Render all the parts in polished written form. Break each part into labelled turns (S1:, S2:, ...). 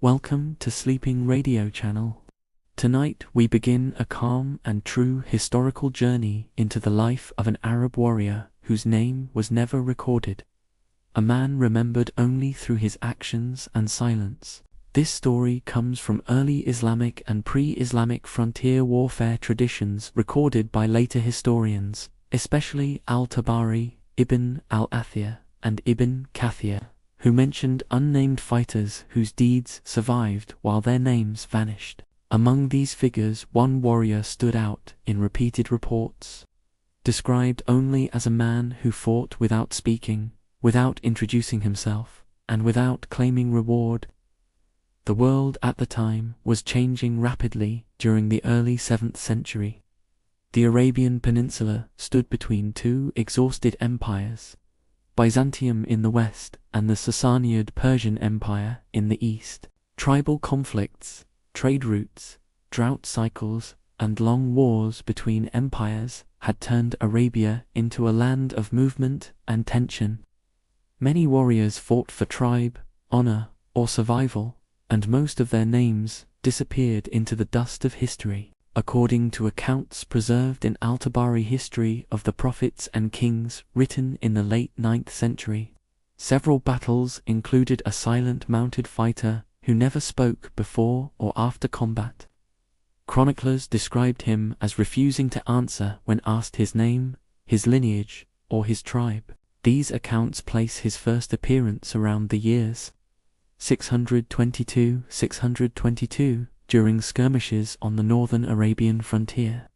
S1: Welcome to Sleeping Radio Channel. Tonight we begin a calm and true historical journey into the life of an Arab warrior whose name was never recorded. A man remembered only through his actions and silence. This story comes from early Islamic and pre-Islamic frontier warfare traditions recorded by later historians, especially al-Tabari, Ibn al-Athir, and Ibn Kathir, who mentioned unnamed fighters whose deeds survived while their names vanished. Among these figures, one warrior stood out in repeated reports. Described only as a man who fought without speaking, without introducing himself, and without claiming reward. The world at the time was changing rapidly during the early 7th century. The Arabian Peninsula stood between two exhausted empires, Byzantium in the west and the Sassanid Persian Empire in the east. Tribal conflicts, trade routes, drought cycles, and long wars between empires had turned Arabia into a land of movement and tension. Many warriors fought for tribe, honor, or survival, and most of their names disappeared into the dust of history. According to accounts preserved in Al-Tabari history of the prophets and kings written in the late 9th century, several battles included a silent mounted fighter who never spoke before or after combat. Chroniclers described him as refusing to answer when asked his name, his lineage, or his tribe. These accounts place his first appearance around the years 622 during skirmishes on the northern Arabian frontier.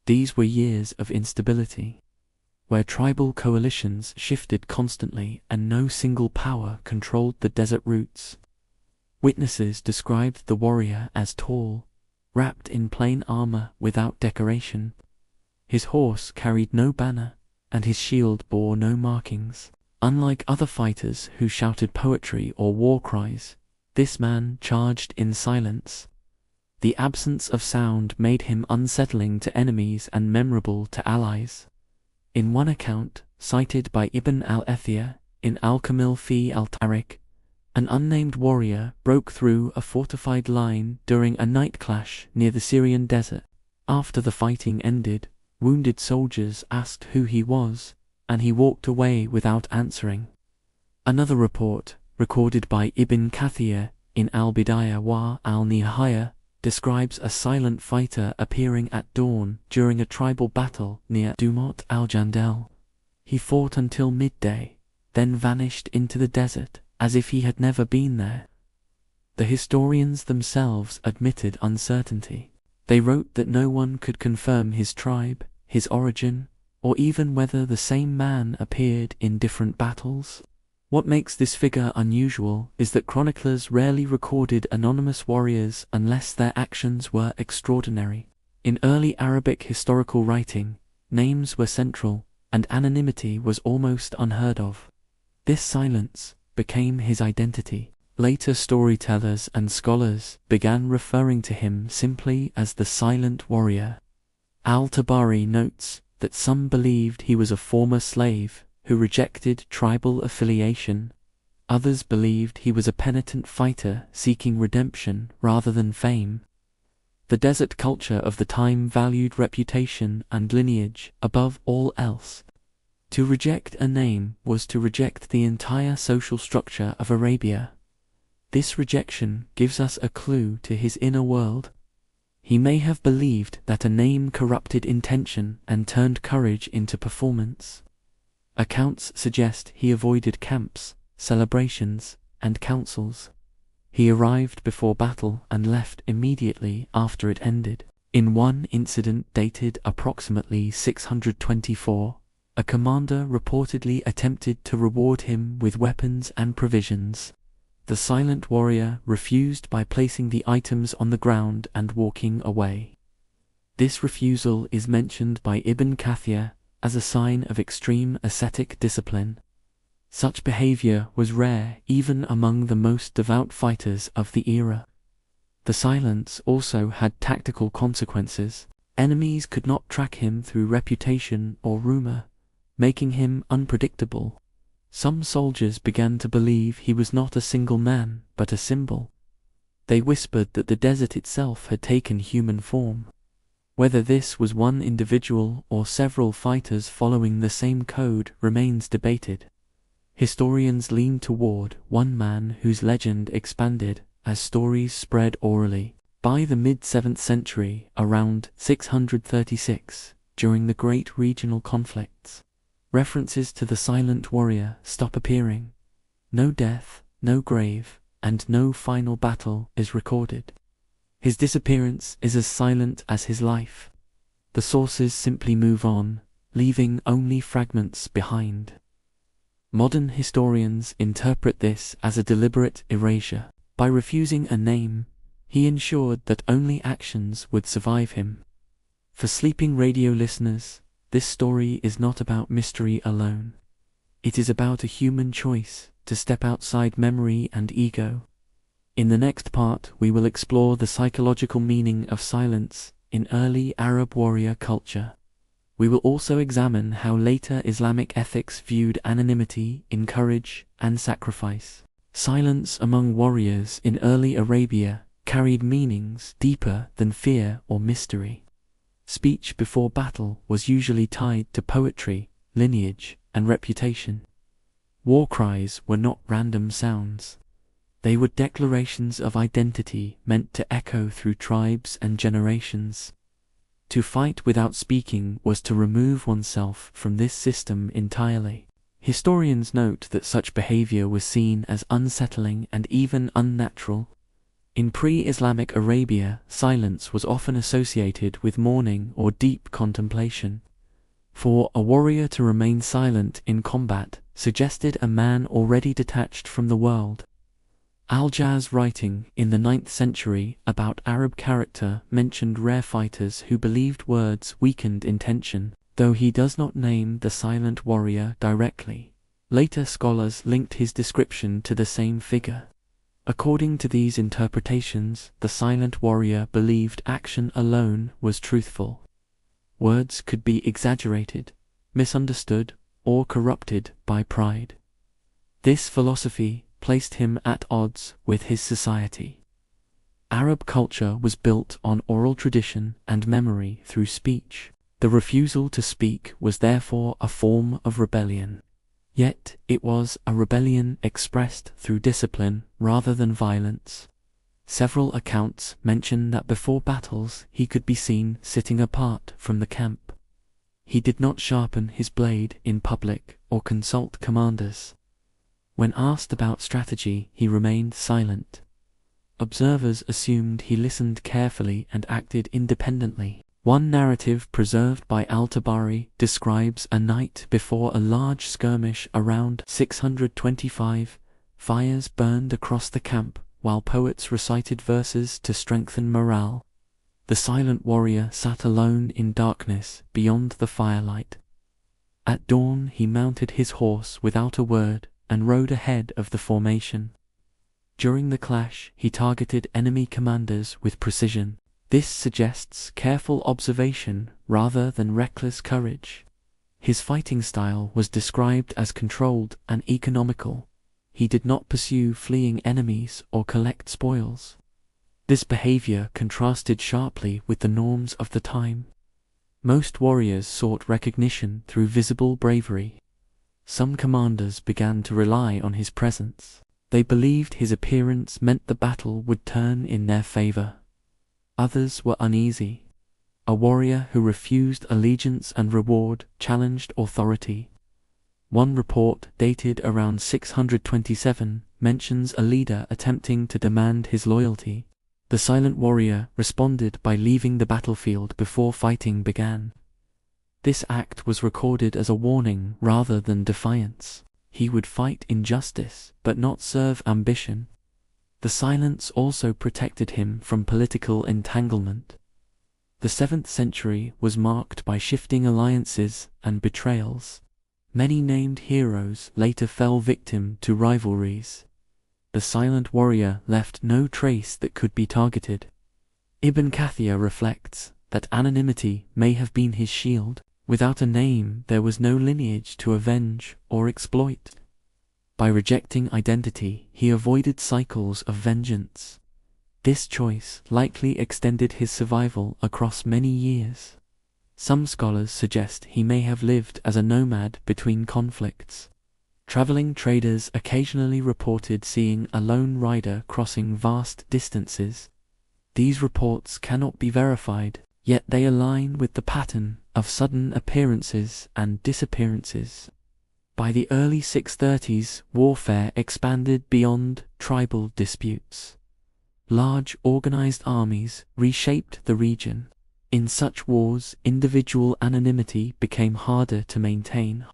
S1: These were years of instability, where tribal coalitions shifted constantly and no single power controlled the desert routes. Witnesses described the warrior as tall, wrapped in plain armor without decoration. His horse carried no banner, and his shield bore no markings. Unlike other fighters who shouted poetry or war cries, this man charged in silence. The absence of sound made him unsettling to enemies and memorable to allies. In one account, cited by Ibn al-Athir in Al-Kamil fi al-Tariq, an unnamed warrior broke through a fortified line during a night clash near the Syrian desert. After the fighting ended, wounded soldiers asked who he was, and he walked away without answering. Another report, recorded by Ibn Kathir in Al-Bidayah wa al-Nihaya, describes a silent fighter appearing at dawn during a tribal battle near Dumot al-Jandal. He fought until midday, then vanished into the desert as if he had never been there. The historians themselves admitted uncertainty. They wrote that no one could confirm his tribe, his origin, or even whether the same man appeared in different battles. What makes this figure unusual is that chroniclers rarely recorded anonymous warriors unless their actions were extraordinary. In early Arabic historical writing, names were central, and anonymity was almost unheard of. This silence became his identity. Later storytellers and scholars began referring to him simply as the Silent Warrior. Al-Tabari notes that some believed he was a former slave who rejected tribal affiliation. Others believed he was a penitent fighter seeking redemption rather than fame. The desert culture of the time valued reputation and lineage above all else. To reject a name was to reject the entire social structure of Arabia. This rejection gives us a clue to his inner world. He may have believed that a name corrupted intention and turned courage into performance. Accounts suggest he avoided camps, celebrations, and councils. He arrived before battle and left immediately after it ended. In one incident dated approximately 624, a commander reportedly attempted to reward him with weapons and provisions. The silent warrior refused by placing the items on the ground and walking away. This refusal is mentioned by Ibn Kathir as a sign of extreme ascetic discipline. Such behavior was rare even among the most devout fighters of the era. The silence also had tactical consequences. Enemies could not track him through reputation or rumor, making him unpredictable. Some soldiers began to believe he was not a single man, but a symbol. They whispered that the desert itself had taken human form. Whether this was one individual or several fighters following the same code remains debated. Historians lean toward one man whose legend expanded as stories spread orally. By the mid-7th century, around 636, during the great regional conflicts, references to the silent warrior stop appearing. No death, no grave, and no final battle is recorded. His disappearance is as silent as his life. The sources simply move on, leaving only fragments behind. Modern historians interpret this as a deliberate erasure. By refusing a name, he ensured that only actions would survive him. For sleeping radio listeners, this story is not about mystery alone. It is about a human choice to step outside memory and ego. In the next part, we will explore the psychological meaning of silence in early Arab warrior culture. We will also examine how later Islamic ethics viewed anonymity in courage and sacrifice. Silence among warriors in early Arabia carried meanings deeper than fear or mystery. Speech before battle was usually tied to poetry, lineage, and reputation. War cries were not random sounds. They were declarations of identity meant to echo through tribes and generations. To fight without speaking was to remove oneself from this system entirely. Historians note that such behavior was seen as unsettling and even unnatural. In pre-Islamic Arabia, silence was often associated with mourning or deep contemplation. For a warrior to remain silent in combat suggested a man already detached from the world. Al-Jaz, writing in the 9th century about Arab character, mentioned rare fighters who believed words weakened intention, though he does not name the silent warrior directly. Later scholars linked his description to the same figure. According to these interpretations, the silent warrior believed action alone was truthful. Words could be exaggerated, misunderstood, or corrupted by pride. This philosophy placed him at odds with his society. Arab culture was built on oral tradition and memory through speech. The refusal to speak was therefore a form of rebellion. Yet it was a rebellion expressed through discipline rather than violence. Several accounts mention that before battles he could be seen sitting apart from the camp. He did not sharpen his blade in public or consult commanders. When asked about strategy, he remained silent. Observers assumed he listened carefully and acted independently. One narrative preserved by Tabari describes a night before a large skirmish around 625. Fires burned across the camp, while poets recited verses to strengthen morale. The silent warrior sat alone in darkness beyond the firelight. At dawn he mounted his horse without a word and rode ahead of the formation. During the clash, he targeted enemy commanders with precision. This suggests careful observation rather than reckless courage. His fighting style was described as controlled and economical. He did not pursue fleeing enemies or collect spoils. This behavior contrasted sharply with the norms of the time. Most warriors sought recognition through visible bravery. Some commanders began to rely on his presence. They believed his appearance meant the battle would turn in their favor. Others were uneasy. A warrior who refused allegiance and reward challenged authority. One report, dated around 627, mentions a leader attempting to demand his loyalty. The silent warrior responded by leaving the battlefield before fighting began. This act was recorded as a warning rather than defiance. He would fight injustice, but not serve ambition. The silence also protected him from political entanglement. The 7th century was marked by shifting alliances and betrayals. Many named heroes later fell victim to rivalries. The silent warrior left no trace that could be targeted. Ibn Kathir reflects that anonymity may have been his shield. Without a name, there was no lineage to avenge or exploit. By rejecting identity, he avoided cycles of vengeance. This choice likely extended his survival across many years. Some scholars suggest he may have lived as a nomad between conflicts. Traveling traders occasionally reported seeing a lone rider crossing vast distances. These reports cannot be verified, yet they align with the pattern of sudden appearances and disappearances. By the early 630s, warfare expanded beyond tribal disputes. Large organized armies reshaped the region. In such wars, individual anonymity became harder to maintain.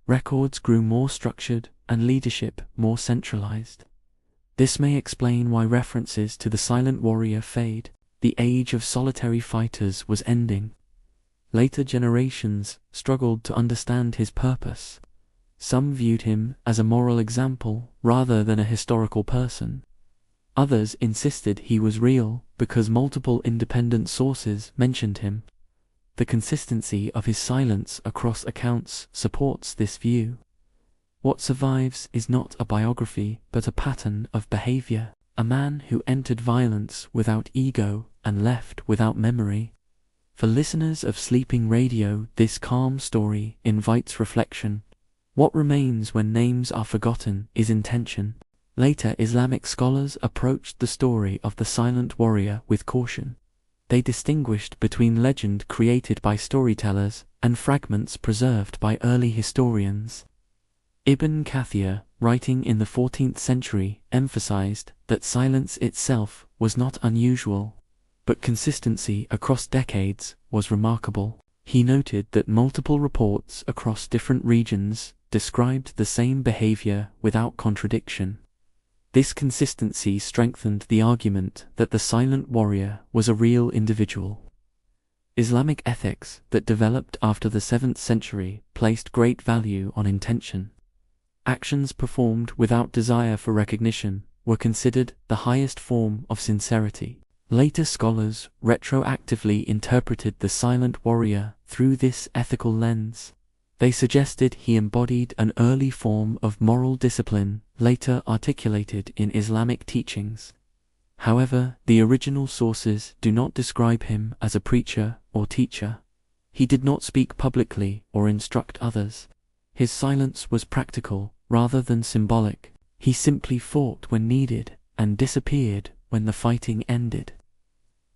S1: Records grew more structured and leadership more centralized. This may explain why references to the silent warrior fade. The age of solitary fighters was ending. Later generations struggled to understand his purpose. Some viewed him as a moral example rather than a historical person. Others insisted he was real because multiple independent sources mentioned him. The consistency of his silence across accounts supports this view. What survives is not a biography but a pattern of behavior, a man who entered violence without ego and left without memory. For listeners of Sleeping Radio, this calm story invites reflection. What remains when names are forgotten is intention. Later Islamic scholars approached the story of the silent warrior with caution. They distinguished between legend created by storytellers and fragments preserved by early historians. Ibn Kathir, writing in the 14th century, emphasized that silence itself was not unusual, but consistency across decades was remarkable. He noted that multiple reports across different regions described the same behavior without contradiction. This consistency strengthened the argument that the silent warrior was a real individual. Islamic ethics that developed after the 7th century placed great value on intention. Actions performed without desire for recognition were considered the highest form of sincerity. Later scholars retroactively interpreted the silent warrior through this ethical lens. They suggested he embodied an early form of moral discipline later articulated in Islamic teachings. However, the original sources do not describe him as a preacher or teacher. He did not speak publicly or instruct others. His silence was practical rather than symbolic. He simply fought when needed and disappeared when the fighting ended.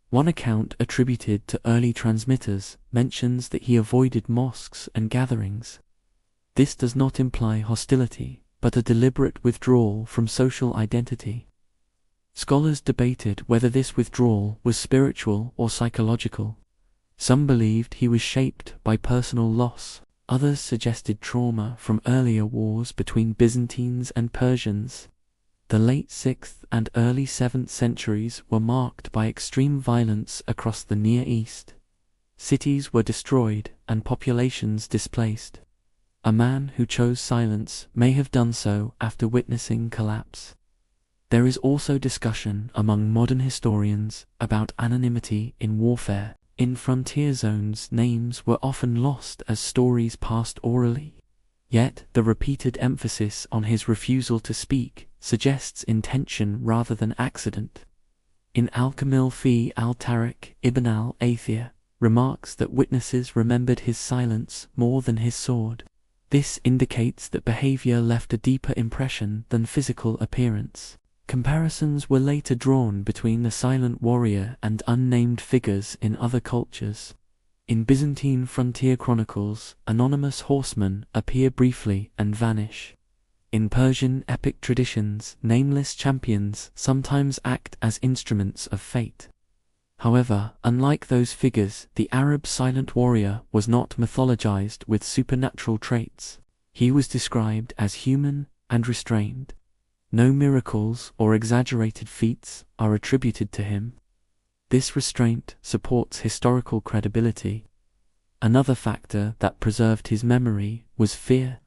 S1: One account attributed to early transmitters mentions that he avoided mosques and gatherings. This does not imply hostility, but a deliberate withdrawal from social identity. Scholars debated whether this withdrawal was spiritual or psychological. Some believed he was shaped by personal loss. Others suggested trauma from earlier wars between Byzantines and Persians. The late 6th and early 7th centuries were marked by extreme violence across the Near East. Cities were destroyed and populations displaced. A man who chose silence may have done so after witnessing collapse. There is also discussion among modern historians about anonymity in warfare. In frontier zones, names were often lost as stories passed orally. Yet, the repeated emphasis on his refusal to speak suggests intention rather than accident. In Al-Kamil fi al-Tariq, Ibn al-Athir remarks that witnesses remembered his silence more than his sword. This indicates that behavior left a deeper impression than physical appearance. Comparisons were later drawn between the silent warrior and unnamed figures in other cultures. In Byzantine frontier chronicles, anonymous horsemen appear briefly and vanish. In Persian epic traditions, nameless champions sometimes act as instruments of fate. However, unlike those figures, the Arab silent warrior was not mythologized with supernatural traits. He was described as human and restrained. No miracles or exaggerated feats are attributed to him. This restraint supports historical credibility. Another factor that preserved his memory was fear.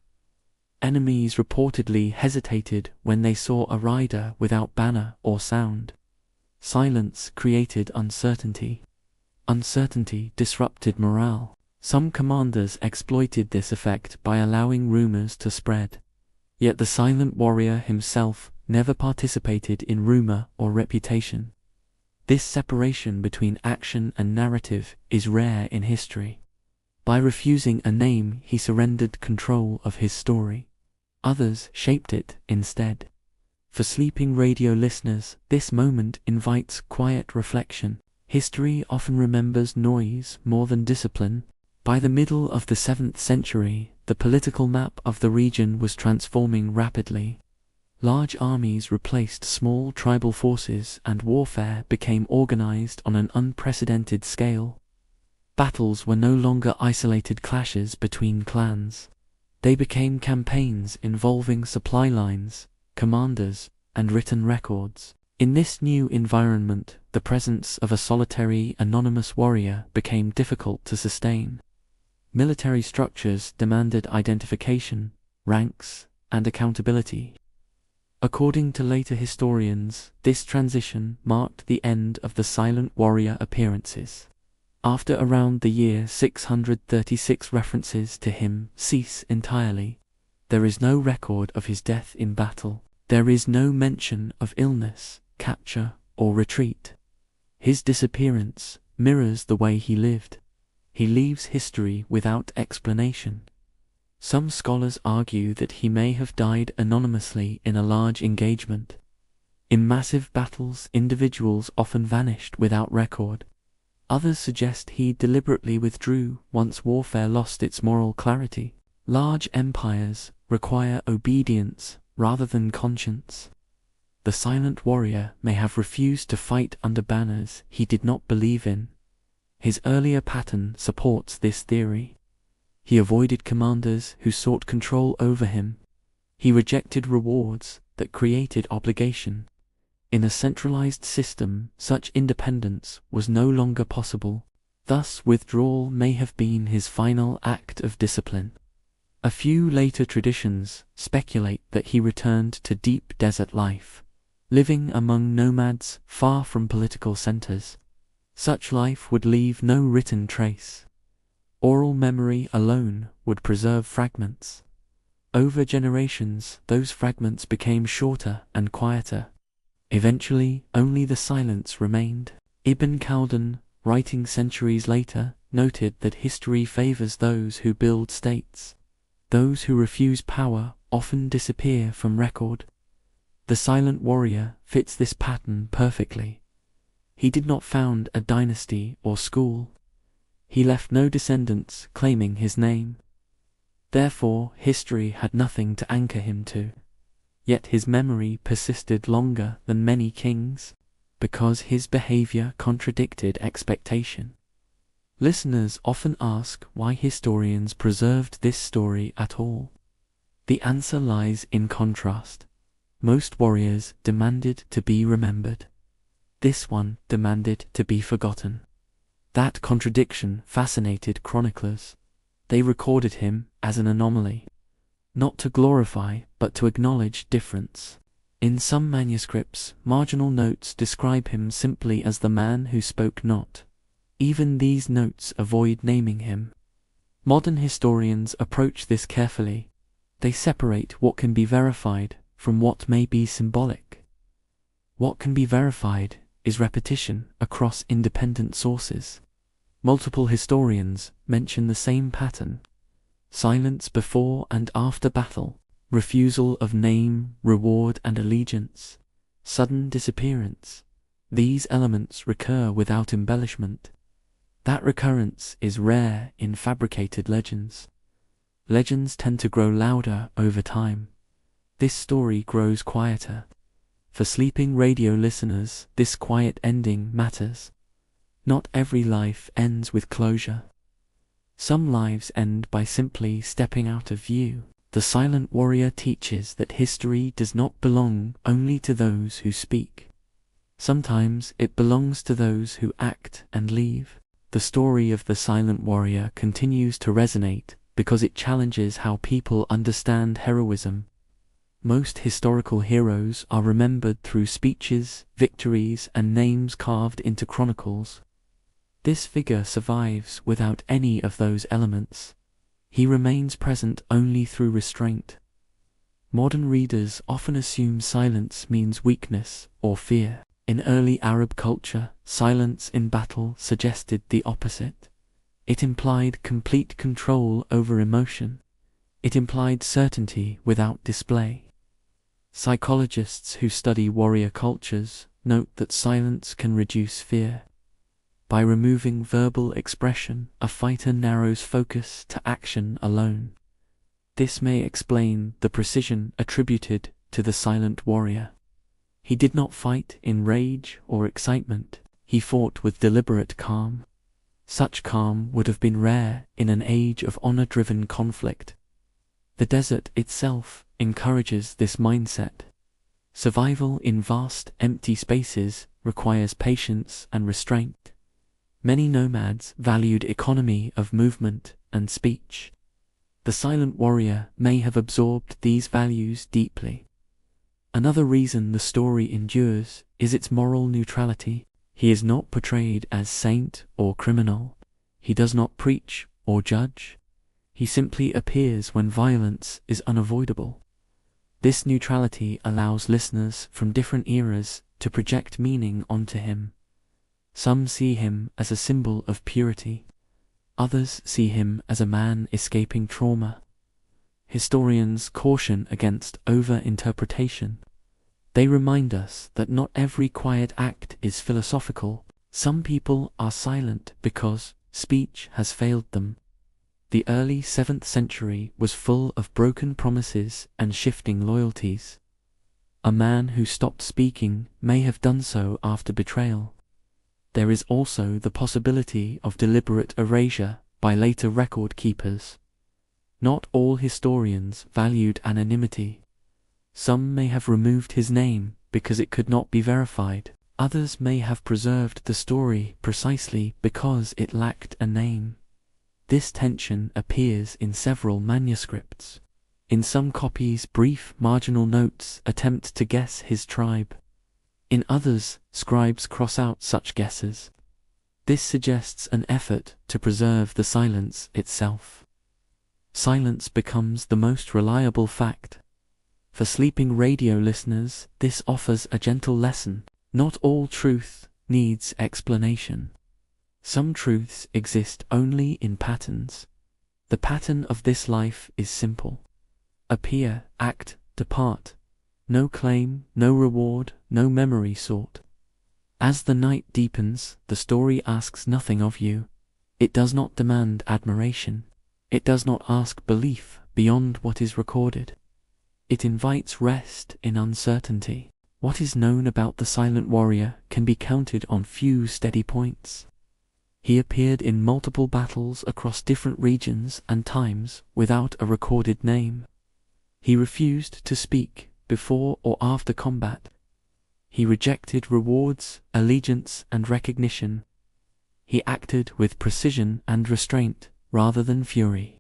S1: Enemies reportedly hesitated when they saw a rider without banner or sound. Silence created uncertainty. Uncertainty disrupted morale. Some commanders exploited this effect by allowing rumors to spread. Yet the silent warrior himself never participated in rumor or reputation. This separation between action and narrative is rare in history. By refusing a name, he surrendered control of his story. Others shaped it instead. For sleeping radio listeners, this moment invites quiet reflection. History often remembers noise more than discipline. By the middle of the 7th century, the political map of the region was transforming rapidly. Large armies replaced small tribal forces, and warfare became organized on an unprecedented scale. Battles were no longer isolated clashes between clans. They became campaigns involving supply lines, commanders, and written records. In this new environment, the presence of a solitary, anonymous warrior became difficult to sustain. Military structures demanded identification, ranks, and accountability. According to later historians, this transition marked the end of the silent warrior appearances. After around the year 636, references to him cease entirely. There is no record of his death in battle. There is no mention of illness, capture, or retreat. His disappearance mirrors the way he lived. He leaves history without explanation. Some scholars argue that he may have died anonymously in a large engagement. In massive battles, individuals often vanished without record. Others suggest he deliberately withdrew once warfare lost its moral clarity. Large empires require obedience rather than conscience. The silent warrior may have refused to fight under banners he did not believe in. His earlier pattern supports this theory. He avoided commanders who sought control over him. He rejected rewards that created obligation. In a centralized system, such independence was no longer possible. Thus, withdrawal may have been his final act of discipline. A few later traditions speculate that he returned to deep desert life, living among nomads far from political centers. Such life would leave no written trace. Oral memory alone would preserve fragments. Over generations, those fragments became shorter and quieter. Eventually, only the silence remained. Ibn Khaldun, writing centuries later, noted that history favors those who build states. Those who refuse power often disappear from record. The silent warrior fits this pattern perfectly. He did not found a dynasty or school. He left no descendants claiming his name. Therefore, history had nothing to anchor him to. Yet his memory persisted longer than many kings, because his behavior contradicted expectation. Listeners often ask why historians preserved this story at all. The answer lies in contrast. Most warriors demanded to be remembered. This one demanded to be forgotten. That contradiction fascinated chroniclers. They recorded him as an anomaly, not to glorify but to acknowledge difference. In some manuscripts, marginal notes describe him simply as the man who spoke not. Even these notes avoid naming him. Modern historians approach this carefully. They separate what can be verified from what may be symbolic. What can be verified is repetition across independent sources. Multiple historians mention the same pattern: silence before and after battle, refusal of name, reward, and allegiance, sudden disappearance. These elements recur without embellishment. That recurrence is rare in fabricated legends. Legends tend to grow louder over time. This story grows quieter. For sleeping radio listeners, this quiet ending matters. Not every life ends with closure. Some lives end by simply stepping out of view. The silent warrior teaches that history does not belong only to those who speak. Sometimes it belongs to those who act and leave. The story of the silent warrior continues to resonate because it challenges how people understand heroism. Most historical heroes are remembered through speeches, victories, and names carved into chronicles. This figure survives without any of those elements. He remains present only through restraint. Modern readers often assume silence means weakness or fear. In early Arab culture, silence in battle suggested the opposite. It implied complete control over emotion. It implied certainty without display. Psychologists who study warrior cultures note that silence can reduce fear. By removing verbal expression, a fighter narrows focus to action alone. This may explain the precision attributed to the silent warrior. He did not fight in rage or excitement. He fought with deliberate calm. Such calm would have been rare in an age of honor-driven conflict. The desert itself encourages this mindset. Survival in vast, empty spaces requires patience and restraint. Many nomads valued economy of movement and speech. The silent warrior may have absorbed these values deeply. Another reason the story endures is its moral neutrality. He is not portrayed as saint or criminal. He does not preach or judge. He simply appears when violence is unavoidable. This neutrality allows listeners from different eras to project meaning onto him. Some see him as a symbol of purity. Others see him as a man escaping trauma. Historians caution against over-interpretation. They remind us that not every quiet act is philosophical. Some people are silent because speech has failed them. The early 7th century was full of broken promises and shifting loyalties. A man who stopped speaking may have done so after betrayal. There is also the possibility of deliberate erasure by later record keepers. Not all historians valued anonymity. Some may have removed his name because it could not be verified. Others may have preserved the story precisely because it lacked a name. This tension appears in several manuscripts. In some copies, brief marginal notes attempt to guess his tribe. In others, scribes cross out such guesses. This suggests an effort to preserve the silence itself. Silence becomes the most reliable fact. For sleeping radio listeners, this offers a gentle lesson. Not all truth needs explanation. Some truths exist only in patterns. The pattern of this life is simple. Appear, act, depart. No claim, no reward, no memory sought. As the night deepens, the story asks nothing of you. It does not demand admiration. It does not ask belief beyond what is recorded. It invites rest in uncertainty. What is known about the silent warrior can be counted on few steady points. He appeared in multiple battles across different regions and times without a recorded name. He refused to speak before or after combat. He rejected rewards, allegiance, and recognition. He acted with precision and restraint rather than fury.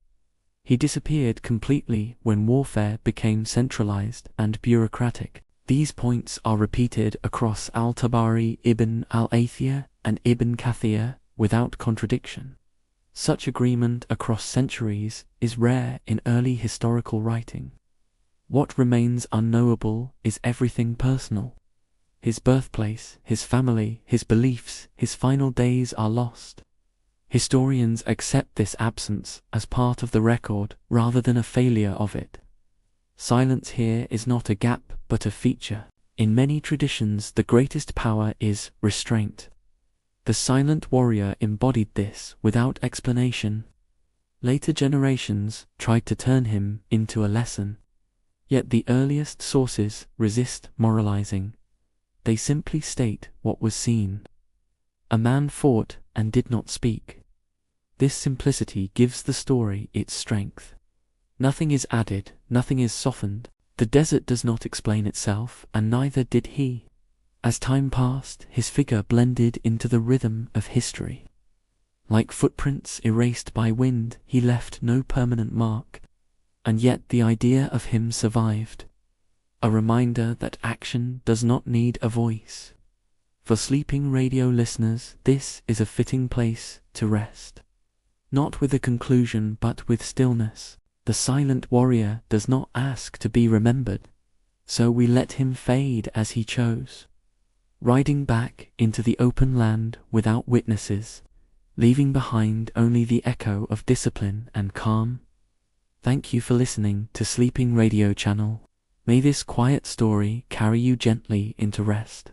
S1: He disappeared completely when warfare became centralized and bureaucratic. These points are repeated across Tabari, Ibn al-Athir, and Ibn Kathir without contradiction. Such agreement across centuries is rare in early historical writing. What remains unknowable is everything personal. His birthplace, his family, his beliefs, his final days are lost. Historians accept this absence as part of the record rather than a failure of it. Silence here is not a gap but a feature. In many traditions, the greatest power is restraint. The silent warrior embodied this without explanation. Later generations tried to turn him into a lesson. Yet the earliest sources resist moralizing. They simply state what was seen. A man fought and did not speak. This simplicity gives the story its strength. Nothing is added, nothing is softened. The desert does not explain itself, and neither did he. As time passed, his figure blended into the rhythm of history. Like footprints erased by wind, he left no permanent mark. And yet the idea of him survived. A reminder that action does not need a voice. For sleeping radio listeners, this is a fitting place to rest. Not with a conclusion, but with stillness. The silent warrior does not ask to be remembered, so we let him fade as he chose. riding back into the open land without witnesses, leaving behind only the echo of discipline and calm. Thank you for listening to Sleeping Radio Channel. May this quiet story carry you gently into rest.